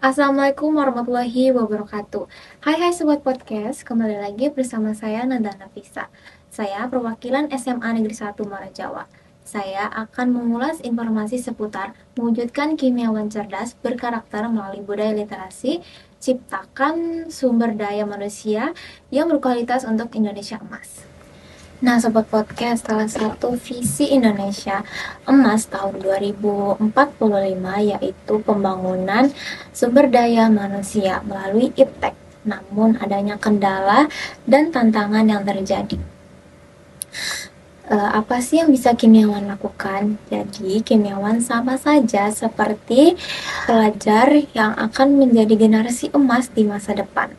Assalamualaikum warahmatullahi wabarakatuh. Hai Sobat Podcast, kembali lagi bersama saya Nanda Nafisa. Saya perwakilan SMA Negeri 1 Muara Jawa. Saya akan mengulas informasi seputar mewujudkan kimiawan cerdas berkarakter melalui budaya literasi, ciptakan sumber daya manusia yang berkualitas untuk Indonesia Emas. Nah, Sobat Podcast, salah satu visi Indonesia Emas tahun 2045 yaitu pembangunan sumber daya manusia melalui iptek. Namun adanya kendala dan tantangan yang terjadi. Apa sih yang bisa kimiawan lakukan? Jadi, kimiawan sama saja seperti pelajar yang akan menjadi generasi emas di masa depan.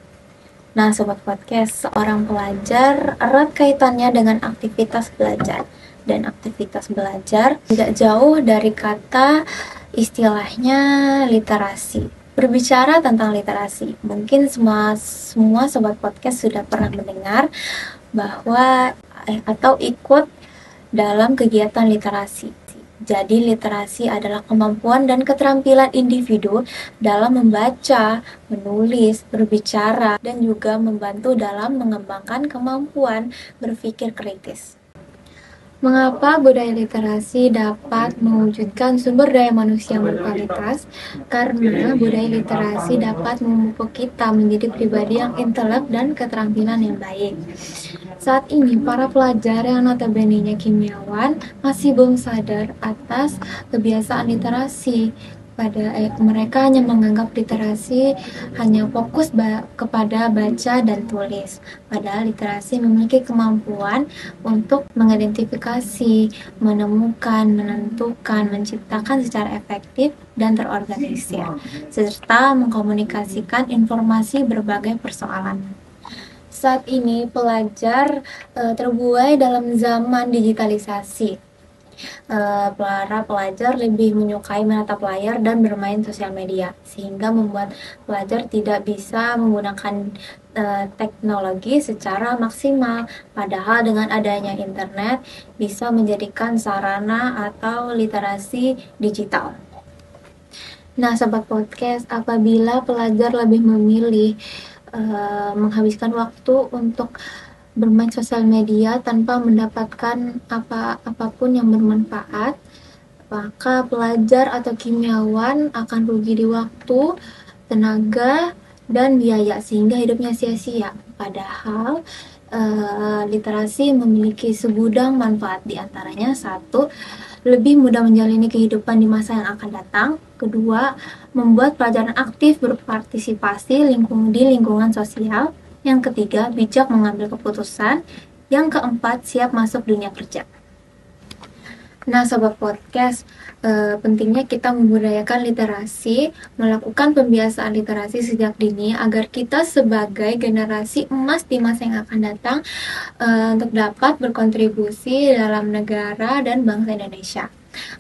Nah, Sobat Podcast, seorang pelajar erat kaitannya dengan aktivitas belajar. Dan aktivitas belajar tidak jauh dari kata istilahnya literasi. Berbicara tentang literasi, mungkin semua Sobat Podcast sudah pernah mendengar bahwa atau ikut dalam kegiatan literasi. Jadi literasi adalah kemampuan dan keterampilan individu dalam membaca, menulis, berbicara, dan juga membantu dalam mengembangkan kemampuan berpikir kritis. Mengapa budaya literasi dapat mewujudkan sumber daya manusia yang berkualitas? Karena budaya literasi dapat memupuk kita menjadi pribadi yang intelek dan keterampilan yang baik. Saat ini, para pelajar yang notabene-nya kimiawan masih belum sadar atas kebiasaan literasi. Mereka hanya menganggap literasi hanya fokus kepada baca dan tulis. Padahal literasi memiliki kemampuan untuk mengidentifikasi, menemukan, menentukan, menciptakan secara efektif dan terorganisir, serta mengkomunikasikan informasi berbagai persoalan. Saat ini pelajar terbuai dalam zaman digitalisasi. Para pelajar lebih menyukai menatap layar dan bermain sosial media, sehingga membuat pelajar tidak bisa menggunakan teknologi secara maksimal. Padahal dengan adanya internet bisa menjadikan sarana atau literasi digital. Nah, Sobat Podcast, apabila pelajar lebih memilih menghabiskan waktu untuk bermain sosial media tanpa mendapatkan apapun yang bermanfaat, maka pelajar atau kimiawan akan rugi di waktu, tenaga, dan biaya sehingga hidupnya sia-sia. Padahal literasi memiliki segudang manfaat, diantaranya satu, lebih mudah menjalani kehidupan di masa yang akan datang. Kedua, membuat pelajaran aktif berpartisipasi di lingkungan sosial. Yang ketiga, bijak mengambil keputusan. Yang keempat, siap masuk dunia kerja. Nah, Sobat Podcast, pentingnya kita membudayakan literasi, melakukan pembiasaan literasi sejak dini agar kita sebagai generasi emas di masa yang akan datang untuk dapat berkontribusi dalam negara dan bangsa Indonesia.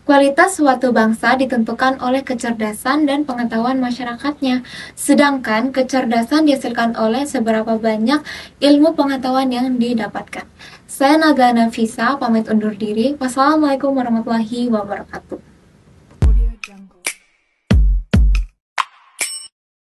Kualitas suatu bangsa ditentukan oleh kecerdasan dan pengetahuan masyarakatnya, sedangkan kecerdasan dihasilkan oleh seberapa banyak ilmu pengetahuan yang didapatkan. Saya Naga Nafisa, pamit undur diri. Wassalamualaikum warahmatullahi wabarakatuh.